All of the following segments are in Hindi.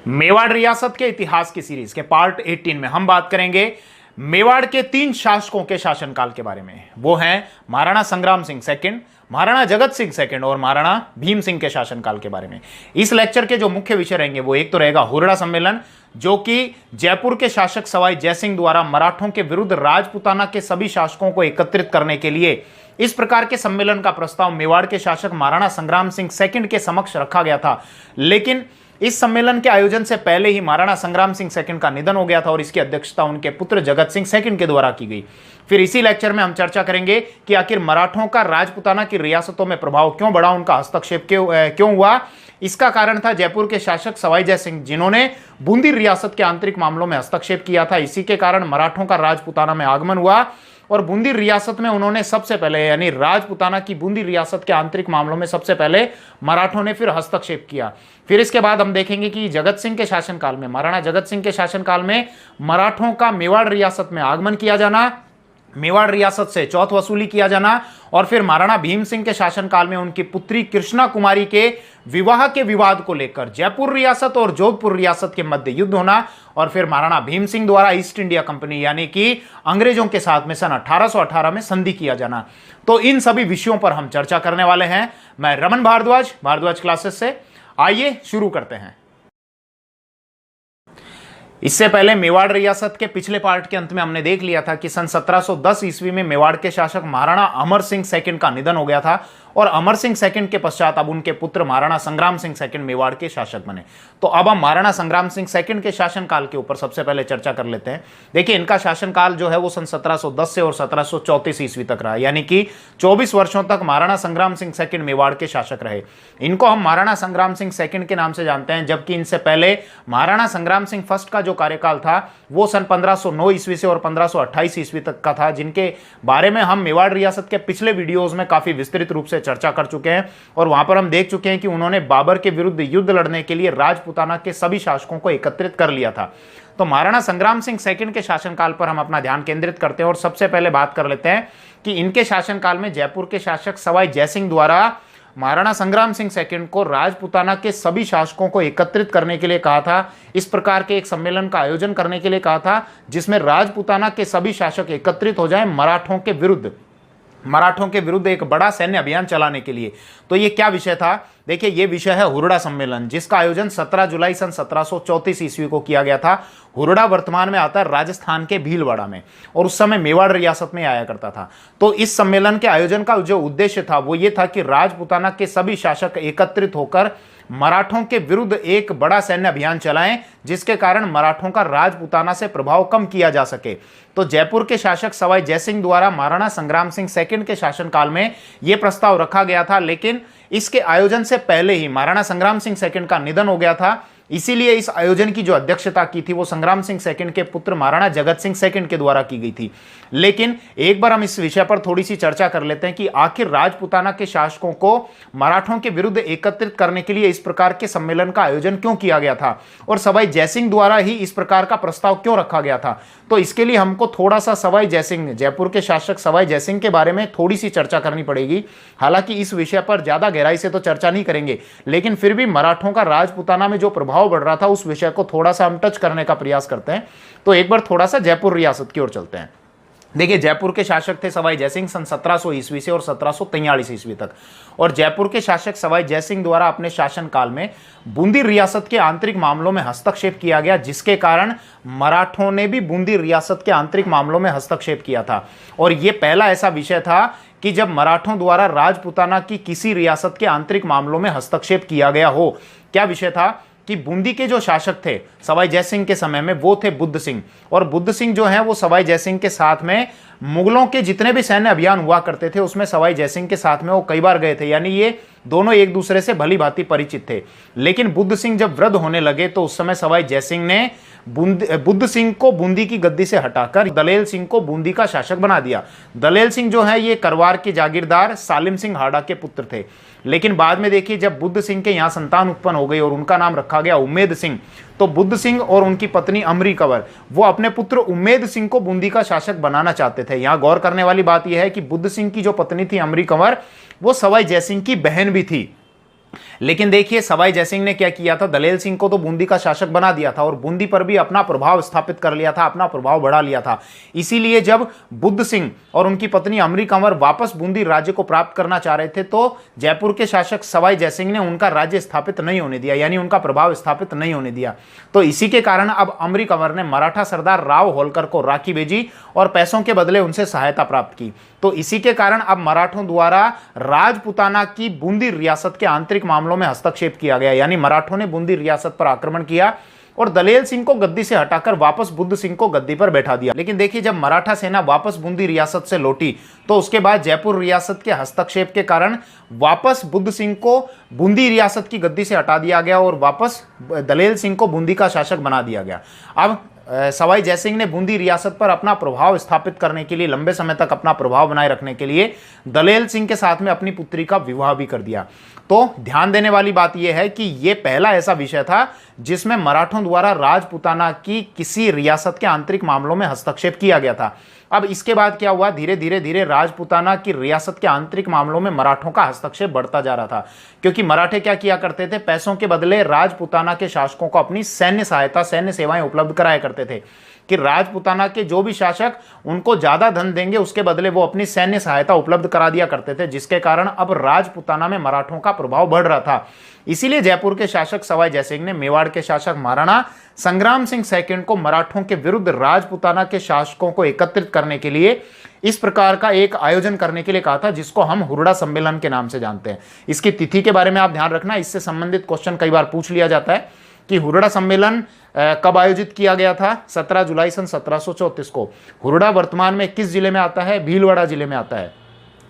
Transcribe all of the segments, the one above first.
मेवाड़ रियासत के इतिहास की सीरीज के पार्ट 18 में हम बात करेंगे मेवाड़ के 3 शासकों के शासनकाल के बारे में। वो हैं महाराणा संग्राम सिंह सेकंड, महाराणा जगत सिंह सेकंड और महाराणा भीम सिंह के शासनकाल के बारे में। इस लेक्चर के जो मुख्य विषय रहेंगे वो एक तो रहेगा हुरड़ा सम्मेलन, जो कि जयपुर के शासक सवाई जयसिंह द्वारा मराठों के विरुद्ध राजपुताना के सभी शासकों को एकत्रित करने के लिए इस प्रकार के सम्मेलन का प्रस्ताव मेवाड़ के शासक महाराणा संग्राम सिंह सेकंड के समक्ष रखा गया था। लेकिन इस सम्मेलन के आयोजन से पहले ही महाराणा संग्राम सिंह सेकंड का निधन हो गया था और इसकी अध्यक्षता उनके पुत्र जगत सिंह सेकंड के द्वारा की गई। फिर इसी लेक्चर में हम चर्चा करेंगे कि आखिर मराठों का राजपुताना की रियासतों में प्रभाव क्यों बढ़ा, उनका हस्तक्षेप क्यों हुआ। इसका कारण था जयपुर के शासक सवाई जयसिंह, जिन्होंने बूंदी रियासत के आंतरिक मामलों में हस्तक्षेप किया था। इसी के कारण मराठों का राजपुताना में आगमन हुआ और बूंदी रियासत में उन्होंने सबसे पहले, यानी राजपुताना की बूंदी रियासत के आंतरिक मामलों में सबसे पहले मराठों ने फिर हस्तक्षेप किया। फिर इसके बाद हम देखेंगे कि जगत सिंह के शासनकाल में, महाराणा जगत सिंह के शासनकाल में मराठों का मेवाड़ रियासत में आगमन किया जाना, मेवाड़ रियासत से चौथ वसूली किया जाना और फिर महाराणा भीम सिंह के शासनकाल में उनकी पुत्री कृष्णा कुमारी के विवाह के विवाद को लेकर जयपुर रियासत और जोधपुर रियासत के मध्य युद्ध होना और फिर महाराणा भीम सिंह द्वारा ईस्ट इंडिया कंपनी यानी कि अंग्रेजों के साथ में सन 1818 में संधि किया जाना। तो इन सभी विषयों पर हम चर्चा करने वाले हैं। मैं रमन भारद्वाज क्लासेस से। आइए शुरू करते हैं। इससे पहले मेवाड़ रियासत के पिछले पार्ट के अंत में हमने देख लिया था कि सन 1710 ईस्वी में मेवाड़ के शासक महाराणा अमर सिंह सेकंड का निधन हो गया था और अमर सिंह सेकंड के पश्चात अब उनके पुत्र महाराणा संग्राम सिंह सेकंड मेवाड़ के शासक बने। तो अब हम महाराणा संग्राम सिंह सेकंड के शासनकाल के ऊपर सबसे पहले चर्चा कर लेते हैं। देखिए, इनका शासनकाल जो है वो सन 1710 से और 1734 ईस्वी तक रहा, यानी कि 24 वर्षों तक महाराणा संग्राम सिंह सेकंड मेवाड़ के शासक रहे। इनको हम महाराणा संग्राम सिंह सेकंड के नाम से जानते हैं, जबकि इनसे पहले महाराणा संग्राम सिंह फर्स्ट का जो कार्यकाल था वो सन 1509 ईस्वी से और 1528 ईस्वी तक का था, जिनके बारे में हम मेवाड़ रियासत के पिछले वीडियोस में काफी विस्तृत रूप से चर्चा कर चुके हैं और वहां पर हम देख चुके हैं कि उन्होंने बाबर के विरुद्ध युद्ध लड़ने के लिए राजपुताना के सभी शासकों को एकत्रित कर लिया था। तो महाराणा संग्राम सिंह सेकंड के शासनकाल पर हम अपना ध्यान केंद्रित करते हैं और सबसे पहले बात कर लेते हैं कि इनके शासनकाल में जयपुर के शासक सवाई जयसिंह द्वारा महाराणा संग्राम सिंह सेकंड को राजपुताना के सभी शासकों को एकत्रित करने के लिए कहा था। इस प्रकार के एक सम्मेलन का आयोजन करने के लिए कहा था जिसमें राजपुताना के सभी शासक एकत्रित हो जाएं मराठों के विरुद्ध एक बड़ा सैन्य अभियान चलाने के लिए। तो ये क्या विषय था? देखिए, ये विषय है हुरड़ा सम्मेलन, जिसका आयोजन 17 जुलाई सन 1734 ईस्वी को किया गया था। हुरड़ा वर्तमान में आता है राजस्थान के भीलवाड़ा में और उस समय मेवाड़ रियासत में आया करता था। तो इस सम्मेलन के आयोजन का जो उद्देश्य था वो ये था कि राजपुताना के सभी शासक एकत्रित होकर मराठों के विरुद्ध एक बड़ा सैन्य अभियान चलाएं, जिसके कारण मराठों का राजपुताना से प्रभाव कम किया जा सके। तो जयपुर के शासक सवाई जयसिंह द्वारा महाराणा संग्राम सिंह सेकंड के शासनकाल में यह प्रस्ताव रखा गया था, लेकिन इसके आयोजन से पहले ही महाराणा संग्राम सिंह सेकंड का निधन हो गया था। इसीलिए इस आयोजन की जो अध्यक्षता की थी वो संग्राम सिंह सेकंड के पुत्र महाराणा जगत सिंह सेकंड के द्वारा की गई थी। लेकिन एक बार हम इस विषय पर थोड़ी सी चर्चा कर लेते हैं कि आखिर राजपुताना के शासकों को मराठों के विरुद्ध एकत्रित करने के लिए इस प्रकार के सम्मेलन का आयोजन क्यों किया गया था और सवाई जयसिंह द्वारा ही इस प्रकार का प्रस्ताव क्यों रखा गया था। तो इसके लिए हमको थोड़ा सा सवाई जयसिंह, जयपुर के शासक सवाई जयसिंह के बारे में थोड़ी सी चर्चा करनी पड़ेगी। हालांकि इस विषय पर ज्यादा गहराई से तो चर्चा नहीं करेंगे, लेकिन फिर भी मराठों का राजपुताना में जो प्रभाव बढ़ रहा था उस विषय को थोड़ा सा हम टच करने का प्रयास करते हैं। तो एक बार थोड़ा सा जयपुर रियासत की ओर चलते हैं। देखिए, जयपुर के शासक थे सवाई जयसिंह सन 1700 ईस्वी से और 1743 ईस्वी तक, और जयपुर के शासक सवाई जयसिंह द्वारा अपने शासनकाल में बूंदी रियासत के आंतरिक मामलों में हस्तक्षेप किया गया, जिसके कारण मराठों ने भी बूंदी रियासत के आंतरिक मामलों में हस्तक्षेप किया था। और यह पहला ऐसा विषय था कि जब मराठों द्वारा राजपुताना की किसी रियासत के आंतरिक मामलों में हस्तक्षेप किया गया हो। क्या विषय था कि बूंदी के जो शासक थे सवाई जयसिंह के समय में वो थे बुद्ध सिंह, और बुद्ध सिंह जो हैं वो सवाई जयसिंह के साथ में मुगलों के जितने भी सैन्य अभियान हुआ करते थे उसमें सवाई जयसिंह के साथ में वो कई बार गए थे, यानी ये दोनों एक दूसरे से भली भांति परिचित थे। लेकिन बुद्ध सिंह जब वृद्ध होने लगे तो उस समय सवाई जयसिंह ने बुद्ध सिंह को बूंदी की गद्दी से हटाकर दलेल सिंह को बूंदी का शासक बना दिया। दलेल सिंह जो है ये करवार के जागीरदार सालिम सिंह हाड़ा के पुत्र थे। लेकिन बाद में देखिए, जब बुद्ध सिंह के यहाँ संतान उत्पन्न हो गई और उनका नाम रखा गया उम्मेद सिंह, तो बुद्ध सिंह और उनकी पत्नी अमरी कंवर वो अपने पुत्र उम्मेद सिंह को बूंदी का शासक बनाना चाहते थे। यहाँ गौर करने वाली बात यह है कि बुद्ध सिंह की जो पत्नी थी अमरी कंवर वो सवाई जयसिंह की बहन भी थी। लेकिन देखिए सवाई जयसिंह ने क्या किया था, दलेल सिंह को तो बूंदी का शासक बना दिया था और बूंदी पर भी अपना प्रभाव स्थापित कर लिया था, अपना प्रभाव बढ़ा लिया था। इसीलिए जब बुद्ध सिंह और उनकी पत्नी अमरी कंवर वापस बूंदी राज्य को प्राप्त करना चाह रहे थे तो जयपुर के शासक सवाई जयसिंह ने उनका राज्य स्थापित नहीं होने दिया, यानी उनका प्रभाव स्थापित नहीं होने दिया। तो इसी के कारण अब अमरी कंवर ने मराठा सरदार राव होलकर को राखी भेजी और पैसों के बदले उनसे सहायता प्राप्त की। तो इसी के कारण अब मराठों द्वारा राजपुताना की बूंदी रियासत के आंतरिक मामलों में हस्तक्षेप किया गया, यानी मराठों ने बूंदी रियासत पर आक्रमण किया और दलेल सिंह को गद्दी से हटाकर वापस बुद्ध सिंह को गद्दी पर बैठा दिया। लेकिन देखिए जब मराठा सेना वापस बूंदी रियासत से लौटी तो उसके बाद जयपुर रियासत के हस्तक्षेप के कारण वापस बुद्ध सिंह को बूंदी रियासत की गद्दी से हटा दिया गया और वापस दलेल सिंह को बूंदी का शासक बना दिया गया। अब सवाई जयसिंह ने बूंदी रियासत पर अपना प्रभाव स्थापित करने के लिए, लंबे समय तक अपना प्रभाव बनाए रखने के लिए दलेल सिंह के साथ में अपनी पुत्री का विवाह भी कर दिया। तो ध्यान देने वाली बात यह है कि यह पहला ऐसा विषय था जिसमें मराठों द्वारा राजपुताना की किसी रियासत के आंतरिक मामलों में हस्तक्षेप किया गया था। अब इसके बाद क्या हुआ, धीरे धीरे राजपुताना की रियासत के आंतरिक मामलों में मराठों का हस्तक्षेप बढ़ता जा रहा था, क्योंकि मराठे क्या किया करते थे, पैसों के बदले राजपुताना के शासकों को अपनी सैन्य सहायता, सैन्य सेवाएं उपलब्ध कराया करते थे कि राजपुताना के जो भी शासक उनको ज्यादा धन देंगे उसके बदले वो अपनी सैन्य सहायता उपलब्ध करा दिया करते थे, जिसके कारण अब राजपुताना में मराठों का प्रभाव बढ़ रहा था। इसीलिए जयपुर के शासक सवाई जयसिंह ने मेवाड़ के शासक महाराणा संग्राम सिंह सेकंड को मराठों के विरुद्ध राजपुताना के शासकों को एकत्रित करने के लिए इस प्रकार का एक आयोजन करने के लिए कहा था, जिसको हम हुरडा सम्मेलन के नाम से जानते हैं। इसकी तिथि के बारे में आप ध्यान रखना, इससे संबंधित क्वेश्चन कई बार पूछ लिया जाता है कि हुरडा सम्मेलन कब आयोजित किया गया था। 17 जुलाई सन 1734 को। हुरडा वर्तमान में किस जिले में आता है, भीलवाड़ा जिले में आता है।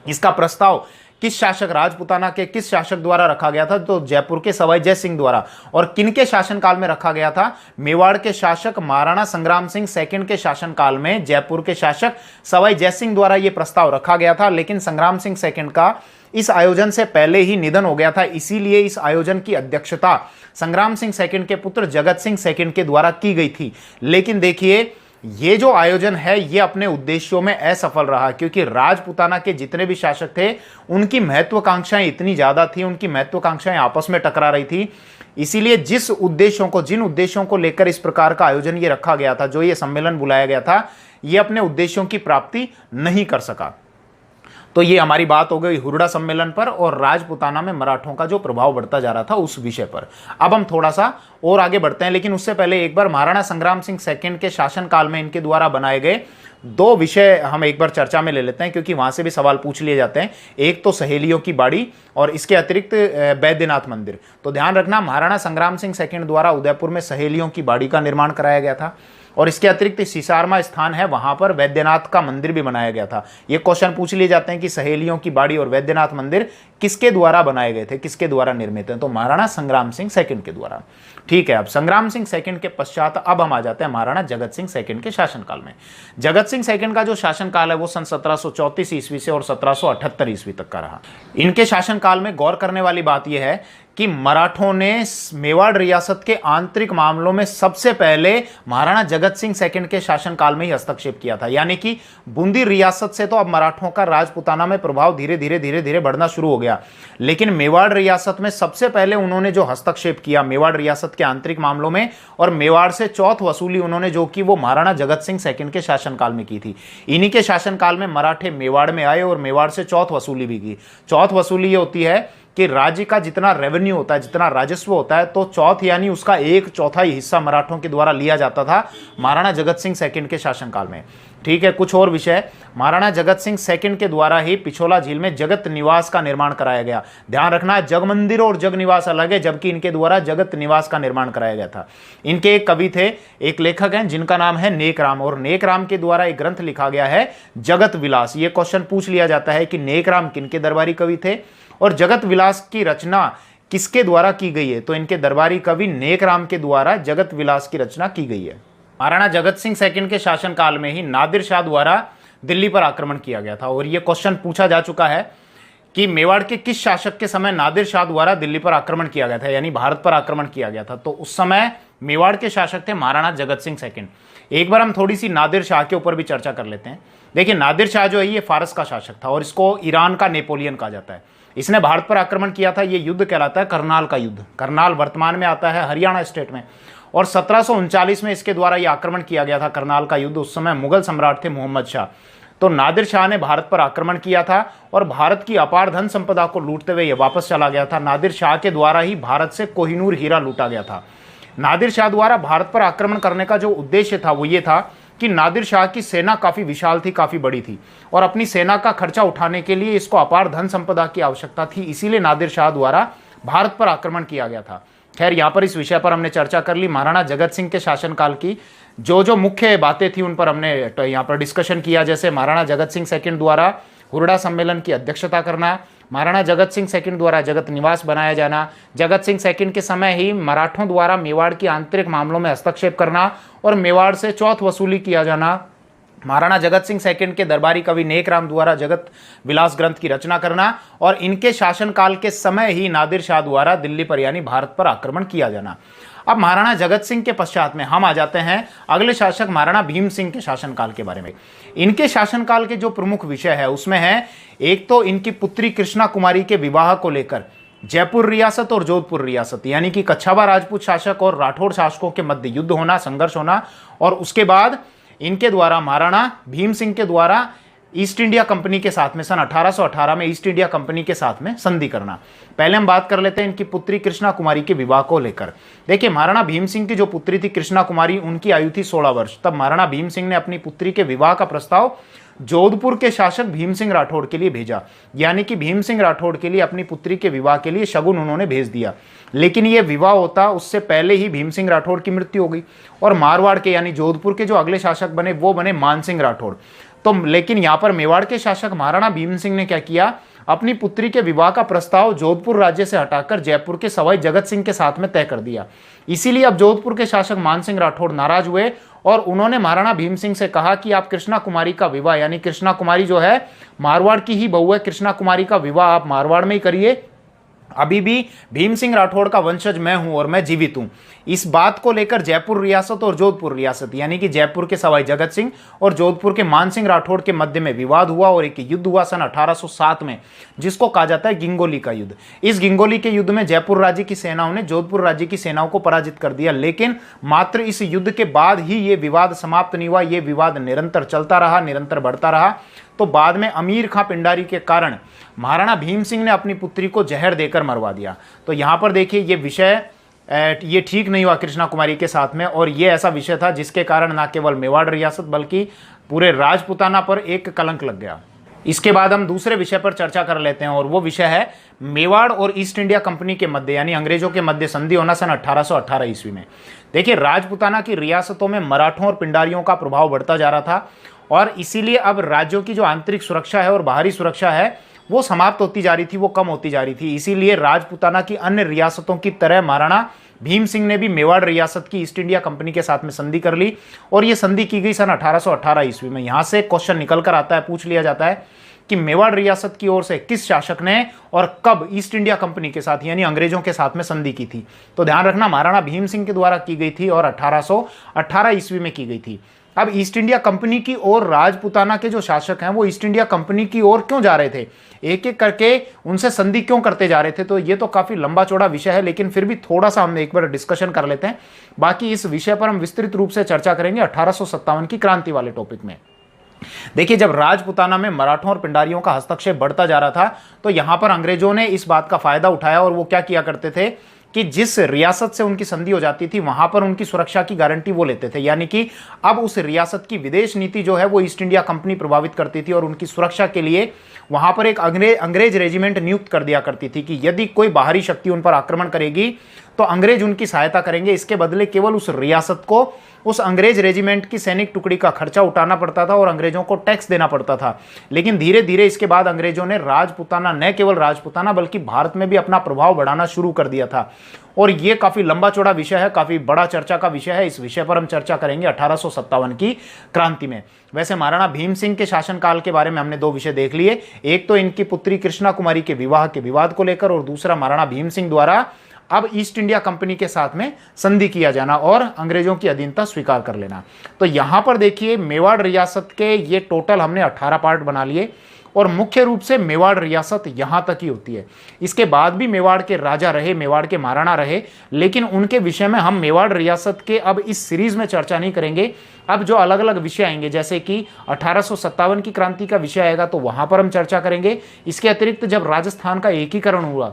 इसका प्रस्ताव किस शासक, राजपुताना के किस शासक द्वारा रखा गया था, तो जयपुर के सवाई जय सिंह द्वारा। और किनके शासनकाल में रखा गया था, मेवाड़ के शासक महाराणा संग्राम सिंह सेकंड के शासनकाल में जयपुर के शासक सवाई जय सिंह द्वारा यह प्रस्ताव रखा गया था। लेकिन संग्राम सिंह सेकंड का इस आयोजन से पहले ही निधन हो गया था, इसीलिए इस आयोजन की अध्यक्षता संग्राम सिंह सेकंड के पुत्र जगत सिंह सेकंड के द्वारा की गई थी। लेकिन देखिए ये जो आयोजन है ये अपने उद्देश्यों में असफल रहा, क्योंकि राजपुताना के जितने भी शासक थे उनकी महत्वाकांक्षाएं इतनी ज्यादा थी, उनकी महत्वाकांक्षाएं आपस में टकरा रही थी। इसीलिए जिन उद्देश्यों को लेकर इस प्रकार का आयोजन ये रखा गया था, जो ये सम्मेलन बुलाया गया था, ये अपने उद्देश्यों की प्राप्ति नहीं कर सका। तो ये हमारी बात हो गई हुरडा सम्मेलन पर और राजपुताना में मराठों का जो प्रभाव बढ़ता जा रहा था उस विषय पर। अब हम थोड़ा सा और आगे बढ़ते हैं, लेकिन उससे पहले एक बार महाराणा संग्राम सिंह सेकंड के शासनकाल में इनके द्वारा बनाए गए दो विषय हम एक बार चर्चा में ले लेते हैं, क्योंकि वहां से भी सवाल पूछ लिए जाते हैं। एक तो सहेलियों की बाड़ी और इसके अतिरिक्त वैद्यनाथ मंदिर। तो ध्यान रखना, महाराणा संग्राम सिंह सेकंड द्वारा उदयपुर में सहेलियों की बाड़ी का निर्माण कराया गया था और इसके अतिरिक्त सीसारमा स्थान है, वहां पर वैद्यनाथ का मंदिर भी बनाया गया था। ये क्वेश्चन पूछ लिए जाते हैं कि सहेलियों की बाड़ी और वैद्यनाथ मंदिर किसके द्वारा बनाए गए थे, किसके द्वारा निर्मित हैं, तो महाराणा संग्राम सिंह सेकंड के द्वारा। ठीक है, अब संग्राम सिंह सेकंड के पश्चात अब हम आ जाते हैं महाराणा जगत सिंह सेकंड के शासनकाल में। जगत सिंह सेकंड का जो शासनकाल है वो सन 1734 ईस्वी से और 1778 ईस्वी तक का रहा। इनके शासनकाल में गौर करने वाली बात यह है कि मराठों ने मेवाड़ रियासत के आंतरिक मामलों में सबसे पहले महाराणा जगत सिंह सेकंड के शासनकाल में ही हस्तक्षेप किया था। यानी कि बूंदी रियासत से तो अब मराठों का राजपुताना में प्रभाव धीरे धीरे बढ़ना शुरू हो गया, लेकिन मेवाड़ रियासत में सबसे पहले उन्होंने जो हस्तक्षेप किया मेवाड़ रियासत के आंतरिक मामलों में और मेवाड़ से चौथ वसूली उन्होंने जो की वो महाराणा जगत सिंह सेकंड के शासनकाल में की थी। इन्हीं के शासनकाल में मराठे मेवाड़ में आए और मेवाड़ से चौथ वसूली भी की। चौथ वसूली ये होती है कि राज्य का जितना रेवेन्यू होता है, जितना राजस्व होता है, तो चौथ यानी उसका 1/4 हिस्सा मराठों के द्वारा लिया जाता था महाराणा जगत सिंह सेकंड के शासनकाल में। ठीक है, कुछ और विषय, महाराणा जगत सिंह सेकंड के द्वारा ही पिछोला झील में जगत निवास का निर्माण कराया गया। ध्यान रखना, जग मंदिर और जग निवास अलग है, जबकि इनके द्वारा जगत निवास का निर्माण कराया गया था। इनके एक कवि थे, एक लेखक हैं जिनका नाम है नेकराम, और नेकराम के द्वारा एक ग्रंथ लिखा गया है जगत विलास। ये क्वेश्चन पूछ लिया जाता है कि नेकराम किनके दरबारी कवि थे और जगत विलास की रचना किसके द्वारा की गई है, तो इनके दरबारी कवि नेकराम के द्वारा जगत विलास की रचना की गई है। महाराणा जगत सिंह सेकंड के शासनकाल में ही नादिर शाह द्वारा दिल्ली पर आक्रमण किया गया था और यह क्वेश्चन पूछा जा चुका है कि मेवाड़ के किस शासक के समय नादिर शाह द्वारा दिल्ली पर आक्रमण किया गया था, यानी भारत पर आक्रमण किया गया था। तो उस समय मेवाड़ के शासक थे महाराणा जगत सिंह सेकंड। एक बार हम थोड़ी सी नादिर शाह के ऊपर भी चर्चा कर लेते हैं। देखिए, नादिर शाह जो है ये फारस का शासक था और इसको ईरान का नेपोलियन कहा जाता है। इसने भारत पर आक्रमण किया था। ये युद्ध कहलाता है करनाल का युद्ध। करनाल वर्तमान में आता है हरियाणा स्टेट में, और 1739 में इसके द्वारा यह आक्रमण किया गया था, करनाल का युद्ध। उस समय मुगल सम्राट थे मोहम्मद शाह। तो नादिर शाह ने भारत पर आक्रमण किया था और भारत की अपार धन संपदा को लूटते हुए यह वापस चला गया था। नादिर शाह के द्वारा ही भारत से कोहिनूर हीरा लूटा गया था। नादिर शाह द्वारा भारत पर आक्रमण करने का जो उद्देश्य था वो ये था कि नादिर शाह की सेना काफी विशाल थी, काफी बड़ी थी, और अपनी सेना का खर्चा उठाने के लिए इसको अपार धन संपदा की आवश्यकता थी। इसीलिए नादिर शाह द्वारा भारत पर आक्रमण किया गया था। खैर, यहाँ पर इस विषय पर हमने चर्चा कर ली। महाराणा जगत सिंह के शासनकाल की जो जो मुख्य बातें थी उन पर हमने यहाँ पर डिस्कशन किया। जैसे महाराणा जगत सिंह सेकंड द्वारा हुरडा सम्मेलन की अध्यक्षता करना, महाराणा जगत सिंह सेकंड द्वारा जगत निवास बनाया जाना, जगत सिंह सेकंड के समय ही मराठों द्वारा मेवाड़ की आंतरिक मामलों में हस्तक्षेप करना और मेवाड़ से चौथ वसूली किया जाना, महाराणा जगत सिंह सेकंड के दरबारी कवि नेकराम द्वारा जगत विलास ग्रंथ की रचना करना, और इनके शासनकाल के समय ही नादिर शाह द्वारा दिल्ली पर यानी भारत पर आक्रमण किया जाना। अब महाराणा जगत सिंह के पश्चात में हम आ जाते हैं अगले शासक महाराणा भीम सिंह के शासनकाल के बारे में। इनके शासनकाल के जो प्रमुख विषय है उसमें है, एक तो इनकी पुत्री कृष्णा कुमारी के विवाह को लेकर जयपुर रियासत और जोधपुर रियासत यानी कि कच्छावा राजपूत शासक और राठौड़ शासकों के मध्य युद्ध होना, संघर्ष होना, और उसके बाद इनके द्वारा महाराणा भीम सिंह के द्वारा ईस्ट इंडिया कंपनी के साथ में सन 1818 में ईस्ट इंडिया कंपनी के साथ में संधि करना। पहले हम बात कर लेते हैं इनकी पुत्री कृष्णा कुमारी के विवाह को लेकर। देखिए, महाराणा भीम सिंह की जो पुत्री थी कृष्णा कुमारी, उनकी आयु थी 16 वर्ष। तब महाराणा भीम सिंह ने अपनी पुत्री के विवाह का प्रस्ताव जोधपुर के शासक भीम सिंह राठौड़ के लिए भेजा, यानी कि भीम सिंह राठौड़ के लिए अपनी पुत्री के विवाह के लिए शगुन उन्होंने भेज दिया। लेकिन यह विवाह होता उससे पहले ही भीम सिंह राठौड़ की मृत्यु हो गई, और मारवाड़ के यानी जोधपुर के जो अगले शासक बने वो बने मान सिंह राठौड़। तो लेकिन यहां पर मेवाड़ के शासक महाराणा भीम सिंह ने क्या किया, अपनी पुत्री के विवाह का प्रस्ताव जोधपुर राज्य से हटाकर जयपुर के सवाई जगत सिंह के साथ में तय कर दिया। इसीलिए अब जोधपुर के शासक मान सिंह राठौड़ नाराज हुए और उन्होंने महाराणा भीम सिंह से कहा कि आप कृष्णा कुमारी का विवाह, यानी कृष्णा कुमारी जो है मारवाड़ की ही बहू है, कृष्णा कुमारी का विवाह आप मारवाड़ में ही करिए। अभी भी भीम सिंह राठौड़ का वंशज मैं हूं और मैं जीवित हूं। इस बात को लेकर जयपुर रियासत और जोधपुर रियासत यानी कि जयपुर के सवाई जगत सिंह और जोधपुर के मान सिंह राठौड़ के मध्य में विवाद हुआ और एक युद्ध हुआ सन 1807 में, जिसको कहा जाता है गिंगोली का युद्ध। इस गिंगोली के युद्ध में जयपुर राज्य की सेनाओं ने जोधपुर राज्य की सेनाओं को पराजित कर दिया, लेकिन मात्र इस युद्ध के बाद ही ये विवाद समाप्त नहीं हुआ। ये विवाद निरंतर चलता रहा, निरंतर बढ़ता रहा। तो बाद में अमीर खां पिंडारी के कारण महाराणा भीम सिंह ने अपनी पुत्री को जहर देकर मरवा दिया। तो यहां पर देखिए, ये विषय ये ठीक नहीं हुआ कृष्णा कुमारी के साथ में, और ये ऐसा विषय था जिसके कारण ना केवल मेवाड़ रियासत बल्कि पूरे राजपुताना पर एक कलंक लग गया। इसके बाद हम दूसरे विषय पर चर्चा कर लेते हैं, और वो विषय है मेवाड़ और ईस्ट इंडिया कंपनी के मध्य यानी अंग्रेजों के मध्य संधि होना सन 1818 ईस्वी में। देखिए, राजपुताना की रियासतों में मराठों और पिंडारियों का प्रभाव बढ़ता जा रहा था, और इसीलिए अब राज्यों की जो आंतरिक सुरक्षा है और बाहरी सुरक्षा है वो समाप्त होती जा रही थी, वो कम होती जा रही थी। इसीलिए राजपुताना की अन्य रियासतों की तरह महाराणा भीम सिंह ने भी मेवाड़ रियासत की ईस्ट इंडिया कंपनी के साथ में संधि कर ली, और ये संधि की गई सन 1818 ईस्वी में। यहां से क्वेश्चन निकल कर आता है, पूछ लिया जाता है कि मेवाड़ रियासत की ओर से किस शासक ने और कब ईस्ट इंडिया कंपनी के साथ यानी अंग्रेजों के साथ में संधि की थी। तो ध्यान रखना, महाराणा भीम सिंह के द्वारा की गई थी और 1818 ईस्वी में की गई थी। अब ईस्ट इंडिया कंपनी की ओर राजपुताना के जो शासक हैं वो ईस्ट इंडिया कंपनी की ओर क्यों जा रहे थे, एक एक करके उनसे संधि क्यों करते जा रहे थे, तो ये तो काफी लंबा चौड़ा विषय है, लेकिन फिर भी थोड़ा सा हम एक बार डिस्कशन कर लेते हैं। बाकी इस विषय पर हम विस्तृत रूप से चर्चा करेंगे 1857 की क्रांति वाले टॉपिक में। देखिए, जब राजपुताना में मराठों और पिंडारियों का हस्तक्षेप बढ़ता जा रहा था तो यहां पर अंग्रेजों ने इस बात का फायदा उठाया, और वो क्या किया करते थे कि जिस रियासत से उनकी संधि हो जाती थी वहां पर उनकी सुरक्षा की गारंटी वो लेते थे, यानी कि अब उस रियासत की विदेश नीति जो है वो ईस्ट इंडिया कंपनी प्रभावित करती थी, और उनकी सुरक्षा के लिए वहां पर एक अंग्रेज रेजिमेंट नियुक्त कर दिया करती थी कि यदि कोई बाहरी शक्ति उन पर आक्रमण करेगी तो अंग्रेज उनकी सहायता करेंगे। इसके बदले केवल उस रियासत को उस अंग्रेज रेजिमेंट की सैनिक टुकड़ी का खर्चा उठाना पड़ता था और अंग्रेजों को टैक्स देना पड़ता था। लेकिन धीरे धीरे इसके बाद अंग्रेजों ने राजपुताना, न केवल राजपुताना बल्कि भारत में भी अपना प्रभाव बढ़ाना शुरू कर दिया था, और ये काफी लंबा चौड़ा विषय है, काफी बड़ा चर्चा का विषय है। इस विषय पर हम चर्चा करेंगे 1857 की क्रांति में। वैसे महाराणा भीम सिंह के शासनकाल के बारे में हमने दो विषय देख लिए, एक तो इनकी पुत्री कृष्णा कुमारी के विवाह के विवाद को लेकर, और दूसरा महाराणा भीम सिंह द्वारा अब ईस्ट इंडिया कंपनी के साथ में संधि किया जाना और अंग्रेजों की अधीनता स्वीकार कर लेना। तो यहां पर देखिए, मेवाड़ रियासत के ये टोटल हमने 18 पार्ट बना लिए, और मुख्य रूप से मेवाड़ रियासत यहां तक ही होती है। इसके बाद भी मेवाड़ के राजा रहे, मेवाड़ के महाराणा रहे, लेकिन उनके विषय में हम मेवाड़ रियासत के अब इस सीरीज में चर्चा नहीं करेंगे। अब जो अलग अलग विषय आएंगे, जैसे कि 1857 की क्रांति का विषय आएगा तो वहां पर हम चर्चा करेंगे। इसके अतिरिक्त जब राजस्थान का एकीकरण हुआ,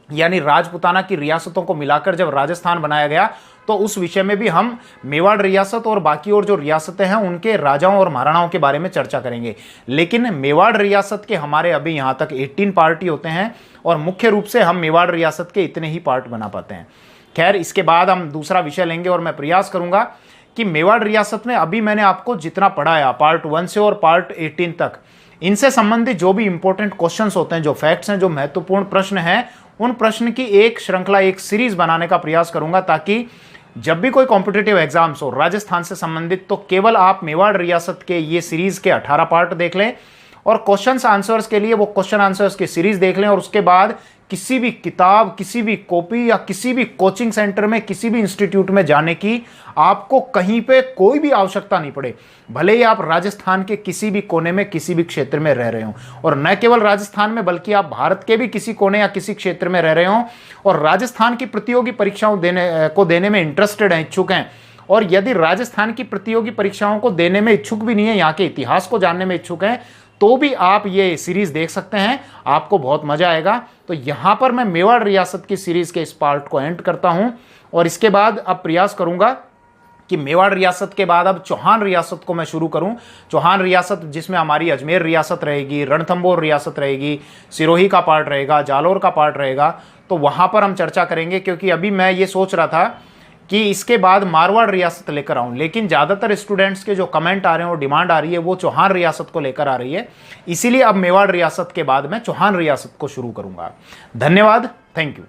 यानी राजपुताना की रियासतों को मिलाकर जब राजस्थान बनाया गया, तो उस विषय में भी हम मेवाड़ रियासत और बाकी और जो रियासतें हैं उनके राजाओं और महाराणाओं के बारे में चर्चा करेंगे। लेकिन मेवाड़ रियासत के हमारे अभी यहां तक 18 पार्ट ही होते हैं और मुख्य रूप से हम मेवाड़ रियासत के इतने ही पार्ट बना पाते हैं। खैर, इसके बाद हम दूसरा विषय लेंगे और मैं प्रयास करूंगा कि मेवाड़ रियासत में अभी मैंने आपको जितना पढ़ाया पार्ट 1 से और पार्ट 18 तक, इनसे संबंधित जो भी इंपॉर्टेंट क्वेश्चंस होते हैं, जो फैक्ट्स हैं, जो महत्वपूर्ण प्रश्न हैं, उन प्रश्न की एक श्रृंखला, एक सीरीज बनाने का प्रयास करूंगा, ताकि जब भी कोई कॉम्पिटिटिव एग्जाम्स हो राजस्थान से संबंधित, तो केवल आप मेवाड़ रियासत के ये सीरीज के 18 पार्ट देख लें और क्वेश्चंस आंसर्स के लिए वो क्वेश्चन आंसर्स की सीरीज देख लें, और उसके बाद किसी भी किताब, किसी भी कॉपी या किसी भी कोचिंग सेंटर में, किसी भी इंस्टीट्यूट में जाने की आपको कहीं पे कोई भी आवश्यकता नहीं पड़े। भले ही आप राजस्थान के किसी भी कोने में, किसी भी क्षेत्र में रह रहे हो, और न केवल राजस्थान में बल्कि आप भारत के भी किसी कोने या किसी क्षेत्र में रह रहे हो और राजस्थान की प्रतियोगी परीक्षाओं देने में इंटरेस्टेड हैं, इच्छुक हैं, और यदि राजस्थान की प्रतियोगी परीक्षाओं को देने में इच्छुक भी नहीं है, यहाँ के इतिहास को जानने में इच्छुक हैं, तो भी आप ये सीरीज देख सकते हैं, आपको बहुत मजा आएगा। तो यहां पर मैं मेवाड़ रियासत की सीरीज के इस पार्ट को एंड करता हूं और इसके बाद अब प्रयास करूंगा कि मेवाड़ रियासत के बाद अब चौहान रियासत को मैं शुरू करूं। चौहान रियासत जिसमें हमारी अजमेर रियासत रहेगी, रणथंभौर रियासत रहेगी, सिरोही का पार्ट रहेगा, जालौर का पार्ट रहेगा, तो वहां पर हम चर्चा करेंगे। क्योंकि अभी मैं ये सोच रहा था कि इसके बाद मारवाड़ रियासत लेकर आऊं, लेकिन ज़्यादातर स्टूडेंट्स के जो कमेंट आ रहे हैं और डिमांड आ रही है वो चौहान रियासत को लेकर आ रही है, इसीलिए अब मेवाड़ रियासत के बाद मैं चौहान रियासत को शुरू करूंगा। धन्यवाद, थैंक यू।